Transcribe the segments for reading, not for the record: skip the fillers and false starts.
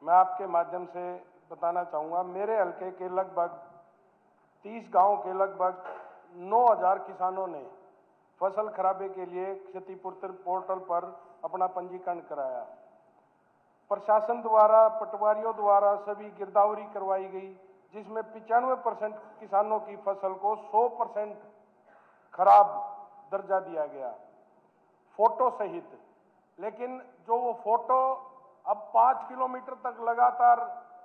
मैं आपके माध्यम से बताना चाहूँगा, मेरे हलके के लगभग 30 गांव के लगभग 9000 किसानों ने फसल खराबे के लिए क्षतिपूर्ति पोर्टल पर अपना पंजीकरण कराया। प्रशासन द्वारा पटवारियों द्वारा सभी गिरदावरी करवाई गई, जिसमें 95% किसानों की फसल को 100% खराब दर्जा दिया गया, फोटो सहित। लेकिन जो वो फोटो अब 5 किलोमीटर तक लगातार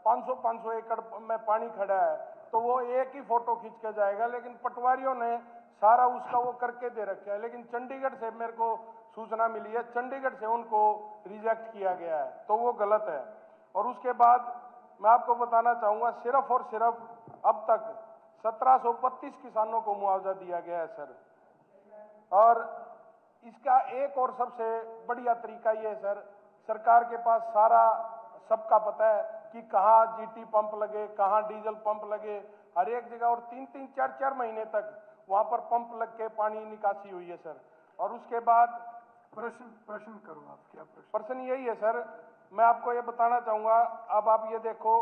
500 एकड़ में पानी खड़ा है, तो वो एक ही फोटो खींच के जाएगा, लेकिन पटवारियों ने सारा उसका वो करके दे रखा है। लेकिन चंडीगढ़ से मेरे को सूचना मिली है, चंडीगढ़ से उनको रिजेक्ट किया गया है, तो वो गलत है। और उसके बाद मैं आपको बताना चाहूँगा, सिर्फ और सिर्फ अब तक 1732 किसानों को मुआवजा दिया गया है सर। और इसका एक और सबसे बढ़िया तरीका ये है सर, सरकार के पास सारा सबका पता है कि कहाँ जीटी पंप लगे, कहाँ डीजल पंप लगे, हर एक जगह। और 3-3, 4-4 महीने तक वहाँ पर पंप लग के पानी निकासी हुई है सर। और उसके बाद प्रश्न करो आप, क्या प्रश्न यही है सर, मैं आपको ये बताना चाहूँगा। अब आप ये देखो,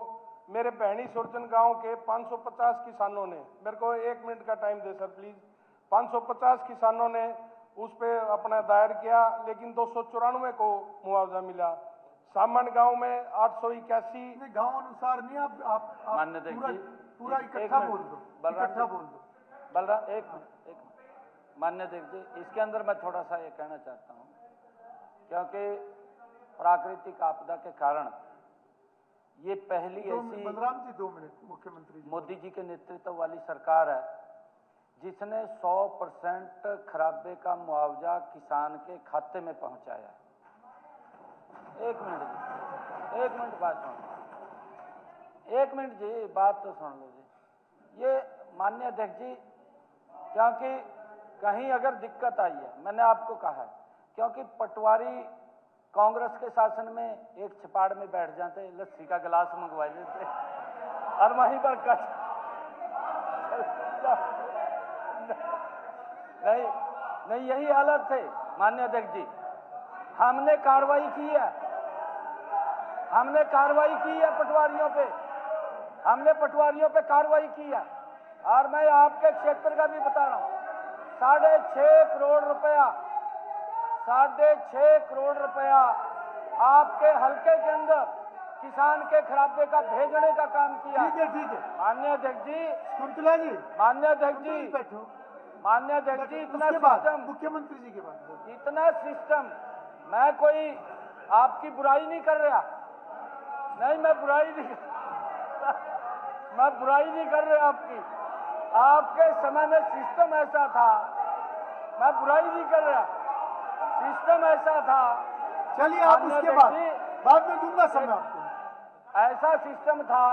मेरे बहनी सुरजन गांव के 550 किसानों ने, मेरे को 1 मिनट का टाइम दे सर प्लीज। 550 किसानों ने उस पर अपना दायर किया, लेकिन 294 को मुआवजा मिला। सामन गांव में 881। गांव अनुसार नहीं, आप मान्य पूरा इकट्ठा बोल दो, इकट्ठा बोल दो। बलराम एक मान्य देव जी, इसके अंदर मैं थोड़ा सा ये कहना चाहता हूँ, क्योंकि प्राकृतिक आपदा के कारण ये पहली ऐसी बलराम जी 2 मिनट, मुख्यमंत्री जी, मोदी जी के नेतृत्व वाली सरकार है जिसने 100% खराबे का मुआवजा किसान के खाते में पहुंचाया है। 1 मिनट बात सुनो, 1 मिनट जी, बात तो सुन लो जी। ये माननीय अध्यक्ष जी, क्योंकि कहीं अगर दिक्कत आई है, मैंने आपको कहा है, क्योंकि पटवारी कांग्रेस के शासन में एक छिपाड़ में बैठ जाते, लस्सी का गिलास मंगवा लेते और वहीं पर नहीं यही हालत थे माननीय अध्यक्ष जी। हमने कार्रवाई की है, पटवारियों पे, हमने पटवारियों पे कार्रवाई की है। और मैं आपके क्षेत्र का भी बता रहा हूं, 6.5 करोड़ रुपया, 6.5 करोड़ रुपया आपके हलके के अंदर किसान के खराबे का भेजने का काम किया। ठीक है माननीय अध्यक्ष जी, कुंतला जी, माननीय अध्यक्ष जी, बैठो। माननीय अध्यक्ष जी, इतना सिस्टम, मुख्यमंत्री जी के बाद इतना सिस्टम, मैं कोई आपकी बुराई नहीं कर रहा, नहीं मैं बुराई नहीं कर रहा आपके समय में सिस्टम ऐसा था, मैं बुराई नहीं कर रहा, सिस्टम ऐसा था। चलिए आप उसके बाद में दूंगा समय आपको। ऐसा सिस्टम था,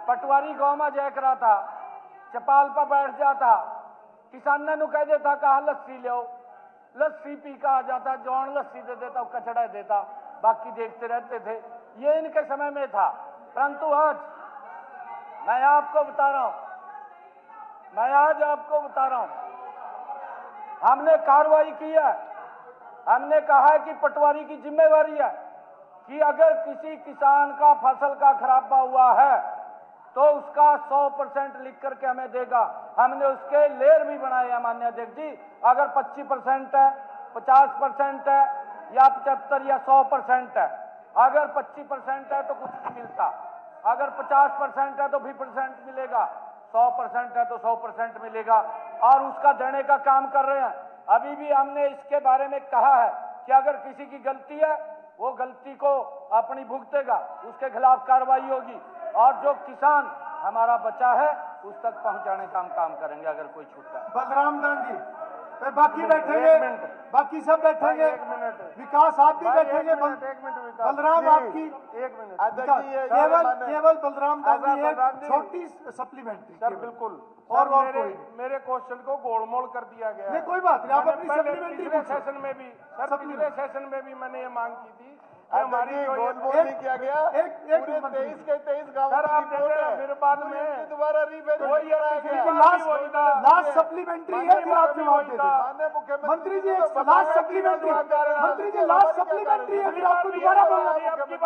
पटवारी गांव में जाया करा था, चपाल पर बैठ जाता, किसान ने कह देता कहा लस्सी लो, लस्सी पी का आ जाता, जौन लस्सी दे देता, कचड़ा देता, बाकी देखते रहते थे। ये इनके समय में था। परंतु आज मैं आपको बता रहा हूं, हमने कार्रवाई की है। हमने कहा है कि पटवारी की जिम्मेवारी है कि अगर किसी किसान का फसल का खराबा हुआ है तो उसका 100% लिख करके हमें देगा। हमने उसके लेयर भी बनाए हैं माननीय अध्यक्ष जी। अगर 25% है, 50% है, या 75 या 100% है, अगर 25% है तो कुछ नहीं मिलता, अगर 50% है तो 20% मिलेगा, 100% है तो 100% मिलेगा, और उसका देने का काम कर रहे हैं। अभी भी हमने इसके बारे में कहा है कि अगर किसी की गलती है, वो गलती को अपनी भुगतेगा, उसके खिलाफ कार्रवाई होगी, और जो किसान हमारा बचा है उस तक पहुंचाने का हम काम करेंगे अगर कोई छूटता है। बलराम दान जी, बाकी बैठेंगे, बाकी सब बैठेंगे, विकास आप भी बैठेंगे। बलराम आपकी 1 मिनट केवल बलराम दान जी एक छोटी सप्लीमेंट्री सर, बिल्कुल। और मेरे क्वेश्चन को गोलमोल कर दिया गया है। कोई बात नहीं, आप अपनी सप्लीमेंट्री पिछले सेशन में भी मैंने ये मांग की थी हमारी जो ये बोल नहीं किया गया। एक पूरे मिनट 23 के 23 गाँव सर, की आप रिपोर्ट देखें, है। फिर बाद में पूरी दोबारा वही है, पिछली रिवेरिफिकेशन बार भी वही था। लास्ट सप्लीमेंट्री है, फिर आप जवाब दे दें। माननीय मुख्यमंत्री मंत्री जी तो एक बताया लास्ट कि सप्लीमेंट्री, मैं क्या कर रहा हूं। मंत्री जी लास्ट सप्लीमेंट्री है, फिर आपको दोबारा बोलना,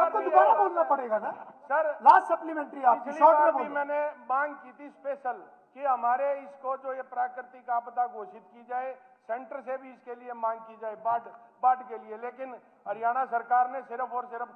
आपको दोबारा बोलना पड़ेगा ना। सर लास्ट सप्लीमेंट्री आपकी पिछली शॉर्ट बार में भी बोलो। मैंने मांग की थी स्पेशल कि हमारे इसको जो ये प्राकृतिक आपदा घोषित की जाए, सेंटर से भी इसके लिए मांग की जाए बाढ़ के लिए, लेकिन हरियाणा सरकार ने सिर्फ और सिर्फ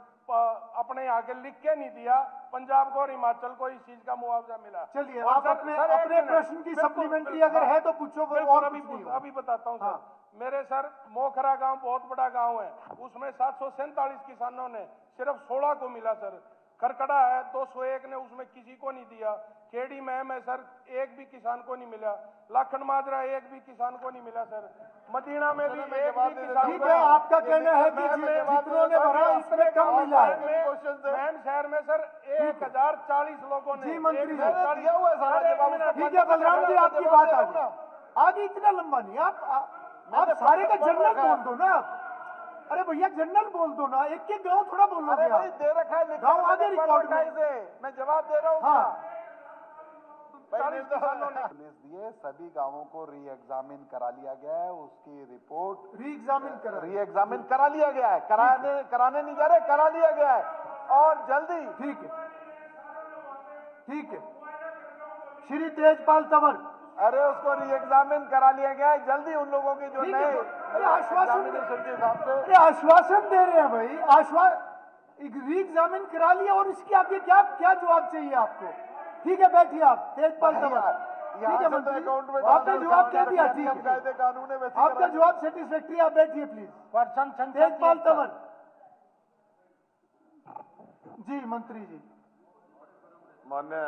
अपने यहाँ के लिख के नहीं दिया, पंजाब को और हिमाचल को इस चीज का मुआवजा मिला। चलिए और आप सर- अपने सर, एक अपने मिनट, प्रश्न की बिल्कुल, सप्लीमेंट्री बिल्कुल, अगर हाँ, है तो पूछो, वो बिल्कुल, और अभी कुछ नहीं होगा। अभी बताता हूँ सर। हाँ। मेरे सर मोखरा गांव बहुत बड़ा गांव है, उसमें 747 किसानों ने सिर्फ 16 को मिला सर। खरकड़ा है 201 ने, उसमें किसी को नहीं दिया। खेड़ी में सर एक भी किसान को नहीं मिला। लाखन माजरा एक भी किसान को नहीं मिला सर। मदीना में भी एक भी किसान ठीक को है, नहीं। आपका कहना है कि जितनों ने भरा उसमें कम मिला है। मैन शहर में सर 1040 लोगों ने। जी मंत्री जी। 1040 दिया हुआ है सारा सर, एक जवाब। मिनट। ठीक है बलराम जी, आपकी बात आगे इतना लंबा नहीं, आप सारे का जनरल बोल दो ना। अरे भैया जनरल बोल दो ना, एक एक गांव थोड़ा बोल अरे लोगे भाई आप। दे रखा है, गाँव आगे रिकॉर्ड में। मैं जवाब दे रहा हूँ। हाँ। पहले पुलिस दिए सभी गांवों को री एग्जामिन करा लिया गया है, उसकी रिपोर्ट री एग्जामिन करा लिया गया है। कराने नहीं जा रहे, करा लिया गया है और जल्दी। ठीक है, ठीक है। श्री तेजपाल तंवर, अरे उसको री एग्जामिन करा लिया गया है, जल्दी उन लोगों की जो ठीक है। नए अरे आश्वासन एग्जामिनेशन के हिसाब से। अरे आश्वासन दे रहे हैं भाई, री एग्जामिन करा लिया और इसके आगे क्या क्या जवाब चाहिए आपको? ठीक है, बैठिए आप तेजपाल तंवर। ठीक है मंत्री, आपने जवाब क्या दिया? ठीक है, कायदे कानून है, वैसे आपका जवाब सेटिस्फैक्ट्री, आप बैठिए प्लीज। पर्सन तेजपाल तंवर जी। मंत्री जी मान्य